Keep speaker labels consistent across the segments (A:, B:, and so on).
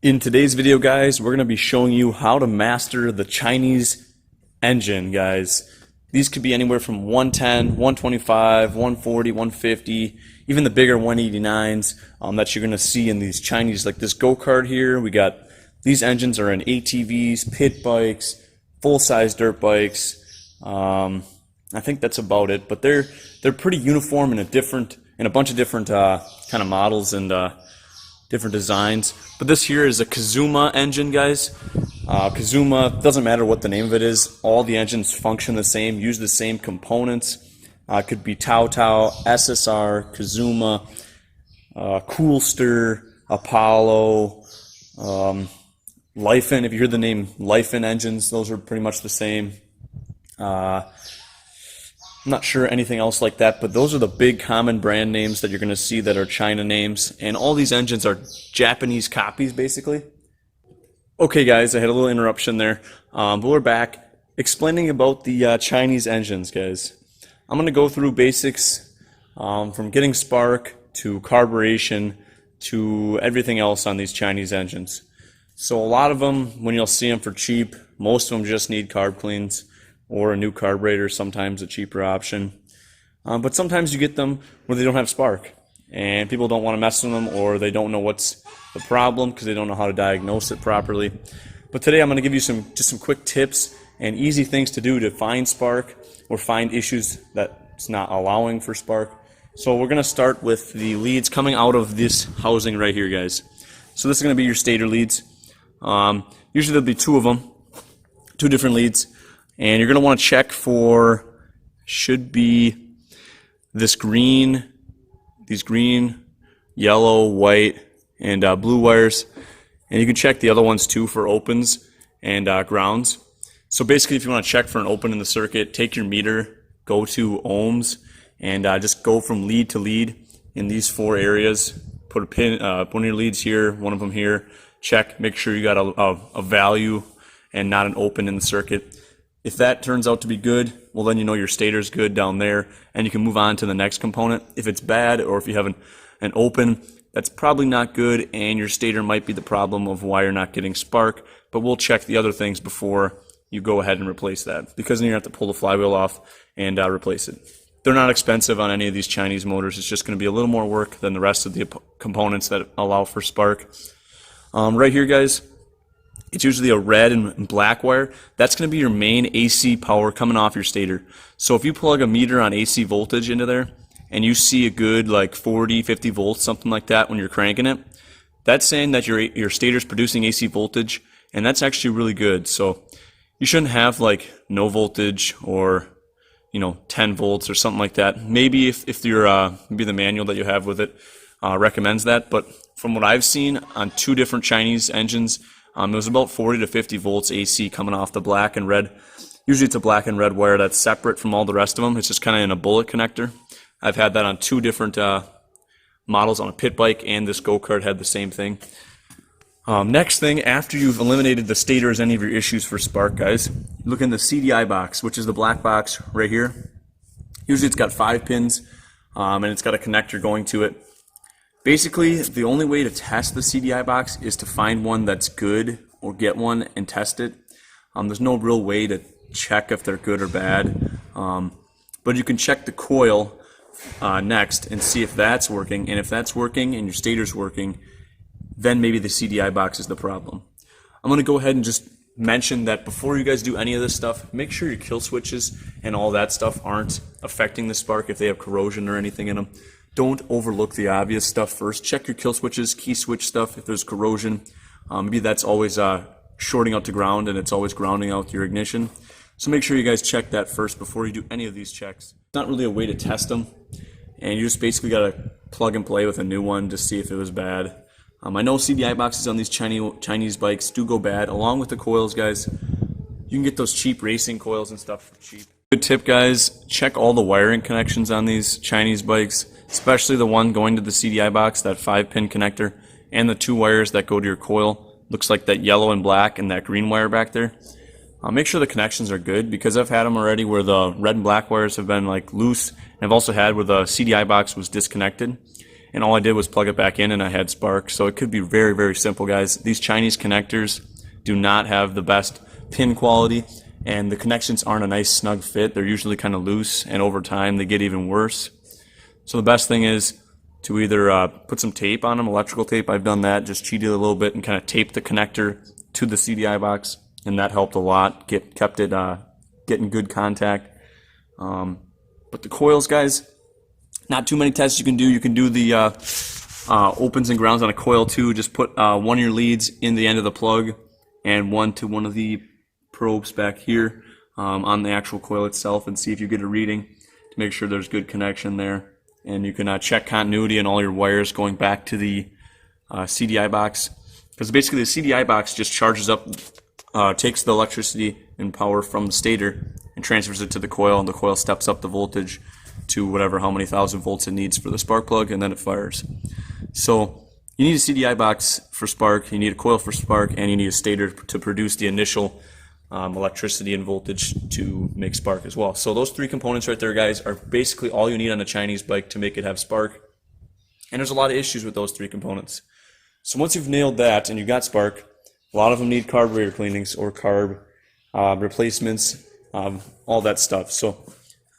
A: In today's video, guys, we're going to be showing you how to master the Chinese engine, guys. These could be anywhere from 110, 125, 140, 150, even the bigger 189s that you're going to see in these Chinese, like this go-kart here. We got these engines are in ATVs, pit bikes, full-size dirt bikes. I think that's about it, but they're pretty uniform in a bunch of different kind of models and different designs. But this here is a Kazuma engine, guys. Kazuma, doesn't matter what the name of it is, all the engines function the same, use the same components. It could be Tao, SSR, Kazuma, Coolster, Apollo, Lifen. If you hear the name Lifen engines, those are pretty much the same. I'm not sure anything else like that, but those are the big common brand names that you're going to see that are China names, and all these engines are Japanese copies, basically. Okay, guys, I had a little interruption there, but we're back explaining about the Chinese engines, guys. I'm going to go through basics from getting spark to carburation to everything else on these Chinese engines. So a lot of them, when you'll see them for cheap, most of them just need carb cleans or a new carburetor, sometimes a cheaper option. But sometimes you get them where they don't have spark, and people don't want to mess with them, or they don't know what's the problem because they don't know how to diagnose it properly. But today I'm going to give you just some quick tips and easy things to do to find spark or find issues that's not allowing for spark. So we're going to start with the leads coming out of this housing right here, guys. So this is going to be your stator leads. Usually there'll be two of them, two different leads. And you're going to want to check for, should be these green, yellow, white, and blue wires. And you can check the other ones too for opens and grounds. So basically, if you want to check for an open in the circuit, take your meter, go to ohms, and just go from lead to lead in these four areas. Put a pin, one of your leads here, one of them here. Check, make sure you got a value and not an open in the circuit. If that turns out to be good, well, then you know your stator's good down there, and you can move on to the next component. If it's bad, or if you have an open, that's probably not good, and your stator might be the problem of why you're not getting spark. But we'll check the other things before you go ahead and replace that, because then you have to pull the flywheel off and replace it. They're not expensive on any of these Chinese motors. It's just going to be a little more work than the rest of the components that allow for spark. Right here, guys, it's usually a red and black wire. That's going to be your main AC power coming off your stator. So if you plug a meter on AC voltage into there and you see a good like 40, 50 volts, something like that when you're cranking it, that's saying that your stator's producing AC voltage, and that's actually really good. So you shouldn't have like no voltage or 10 volts or something like that. Maybe if your maybe the manual that you have with it recommends that, but from what I've seen on two different Chinese engines, there's about 40 to 50 volts AC coming off the black and red. Usually it's a black and red wire that's separate from all the rest of them. It's just kind of in a bullet connector. I've had that on two different models, on a pit bike, and this go-kart had the same thing. Next thing, after you've eliminated the stator as any of your issues for spark, guys, look in the CDI box, which is the black box right here. Usually it's got 5 pins, and it's got a connector going to it. Basically, the only way to test the CDI box is to find one that's good or get one and test it. There's no real way to check if they're good or bad. But you can check the coil next and see if that's working. And if that's working and your stator's working, then maybe the CDI box is the problem. I'm going to go ahead and just mention that before you guys do any of this stuff, make sure your kill switches and all that stuff aren't affecting the spark if they have corrosion or anything in them. Don't overlook the obvious stuff first. Check your kill switches, key switch stuff. If there's corrosion, maybe that's always shorting out to ground and it's always grounding out your ignition. So make sure you guys check that first before you do any of these checks. It's not really a way to test them, and you just basically got to plug and play with a new one to see if it was bad. I know CDI boxes on these Chinese bikes do go bad, along with the coils, guys. You can get those cheap racing coils and stuff for cheap. Good tip, guys, check all the wiring connections on these Chinese bikes, especially the one going to the CDI box, that 5-pin connector, and the 2 wires that go to your coil. Looks like that yellow and black and that green wire back there. Make sure the connections are good, because I've had them already where the red and black wires have been like loose, and I've also had where the CDI box was disconnected. and all I did was plug it back in and I had spark. So it could be very, very simple, guys. These Chinese connectors do not have the best pin quality, and the connections aren't a nice snug fit. They're usually kind of loose, and over time they get even worse. So the best thing is to either put some tape on them, electrical tape. I've done that, just cheated a little bit and kind of taped the connector to the CDI box, and that helped a lot, kept it getting good contact. But the coils, guys, not too many tests you can do. You can do the opens and grounds on a coil too. Just put one of your leads in the end of the plug and one to one of the probes back here on the actual coil itself, and see if you get a reading to make sure there's good connection there. And you can check continuity and all your wires going back to the CDI box, because basically the CDI box just charges up, takes the electricity and power from the stator and transfers it to the coil, and the coil steps up the voltage to whatever, how many thousand volts it needs for the spark plug, and then it fires. So you need a CDI box for spark, you need a coil for spark, and you need a stator to produce the initial electricity and voltage to make spark as well. So those three components right there, guys, are basically all you need on a Chinese bike to make it have spark. And there's a lot of issues with those three components. So once you've nailed that and you got spark, a lot of them need carburetor cleanings or carb replacements, all that stuff. So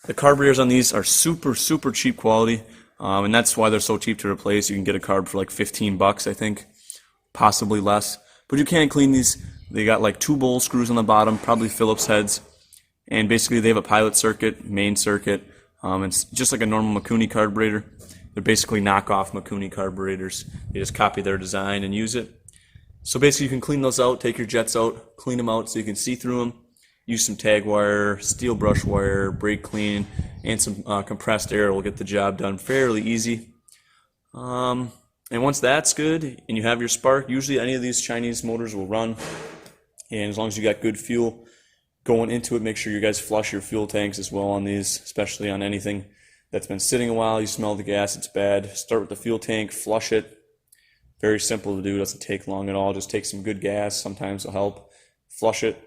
A: the carburetors on these are super, super cheap quality, and that's why they're so cheap to replace. You can get a carb for like 15 bucks, I think, possibly less. But you can clean these. They got like 2 bowl screws on the bottom, probably Phillips heads, and basically they have a pilot circuit, main circuit. It's just like a normal Mikuni carburetor. They're basically knockoff Mikuni carburetors. They just copy their design and use it. So basically you can clean those out, take your jets out, clean them out so you can see through them. Use some tag wire, steel brush wire, brake clean, and some compressed air will get the job done fairly easy. And once that's good and you have your spark, usually any of these Chinese motors will run. And as long as you got good fuel going into it, make sure you guys flush your fuel tanks as well on these, especially on anything that's been sitting a while. You smell the gas, it's bad. Start with the fuel tank, flush it. Very simple to do, doesn't take long at all. Just take some good gas, sometimes it'll help. Flush it,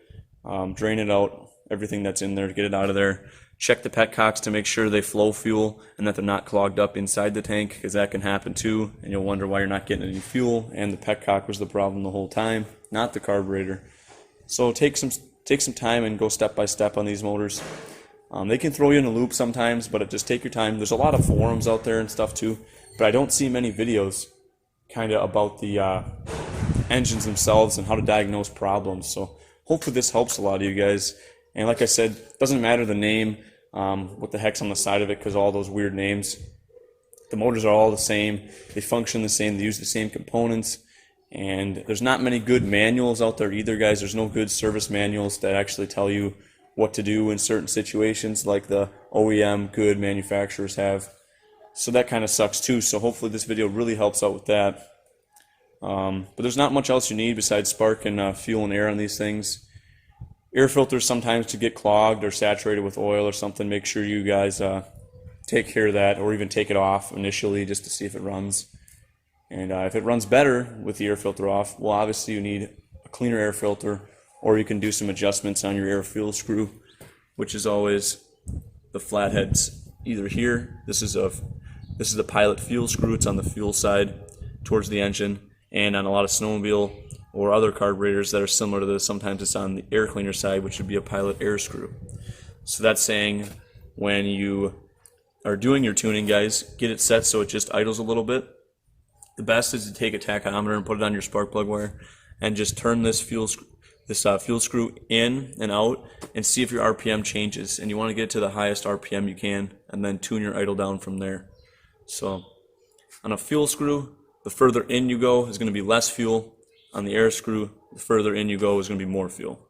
A: drain it out, everything that's in there, get it out of there. Check the petcocks to make sure they flow fuel and that they're not clogged up inside the tank, because that can happen too, and you'll wonder why you're not getting any fuel, and the petcock was the problem the whole time, not the carburetor. So take some time and go step by step on these motors. They can throw you in a loop sometimes, but just take your time. There's a lot of forums out there and stuff too, but I don't see many videos kind of about the engines themselves and how to diagnose problems. So hopefully this helps a lot of you guys. And like I said, it doesn't matter the name, what the heck's on the side of it, because all those weird names. The motors are all the same. They function the same. They use the same components. And there's not many good manuals out there either, guys. There's no good service manuals that actually tell you what to do in certain situations like the OEM good manufacturers have. So that kind of sucks too. So hopefully this video really helps out with that. But there's not much else you need besides spark and fuel and air on these things. Air filters sometimes to get clogged or saturated with oil or something. Make sure you guys take care of that, or even take it off initially just to see if it runs. And if it runs better with the air filter off, well, obviously you need a cleaner air filter, or you can do some adjustments on your air fuel screw, which is always the flatheads either here. This is the pilot fuel screw. It's on the fuel side towards the engine, and on a lot of snowmobile or other carburetors that are similar to this, sometimes it's on the air cleaner side, which would be a pilot air screw. So that's saying when you are doing your tuning, guys, get it set so it just idles a little bit. The best is to take a tachometer and put it on your spark plug wire and just turn this fuel screw in and out and see if your RPM changes. And you want to get it to the highest RPM you can and then tune your idle down from there. So on a fuel screw, the further in you go is going to be less fuel. On the air screw, the further in you go is going to be more fuel.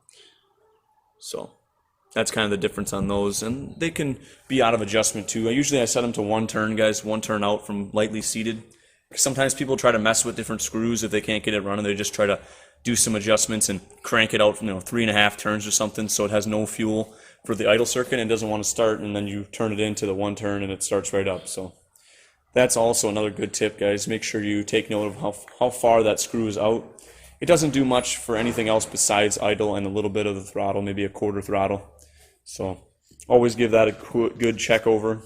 A: So that's kind of the difference on those, and they can be out of adjustment too. Usually I set them to one turn, guys, one turn out from lightly seated. Sometimes people try to mess with different screws if they can't get it running. They just try to do some adjustments and crank it out from 3.5 turns or something, so it has no fuel for the idle circuit and doesn't want to start, and then you turn it into the one turn and it starts right up. So that's also another good tip, guys. Make sure you take note of how far that screw is out. It doesn't do much for anything else besides idle and a little bit of the throttle, maybe a quarter throttle. So always give that a good check over.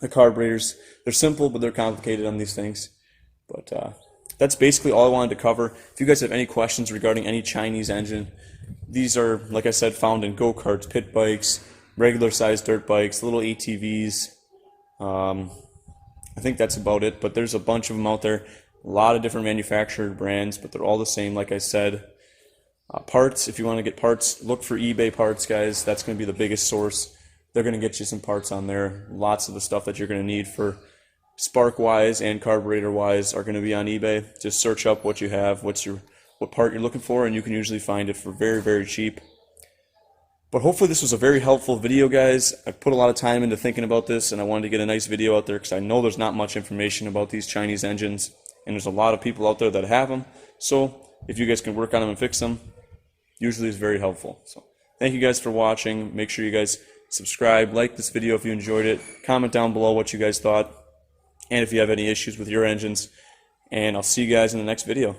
A: The carburetors, they're simple, but they're complicated on these things. But that's basically all I wanted to cover. If you guys have any questions regarding any Chinese engine, these are, like I said, found in go-karts, pit bikes, regular sized dirt bikes, little ATVs. I think that's about it, but there's a bunch of them out there. A lot of different manufactured brands, but they're all the same, like I said. Parts, if you want to get parts, look for eBay parts, guys. That's going to be the biggest source. They're going to get you some parts on there. Lots of the stuff that you're going to need for spark-wise and carburetor-wise are going to be on eBay. Just search up what you have, what part you're looking for, and you can usually find it for very, very cheap. But hopefully this was a very helpful video, guys. I put a lot of time into thinking about this, and I wanted to get a nice video out there because I know there's not much information about these Chinese engines, and there's a lot of people out there that have them. So if you guys can work on them and fix them, usually it's very helpful. So thank you guys for watching. Make sure you guys subscribe, like this video if you enjoyed it, comment down below what you guys thought, and if you have any issues with your engines, and I'll see you guys in the next video.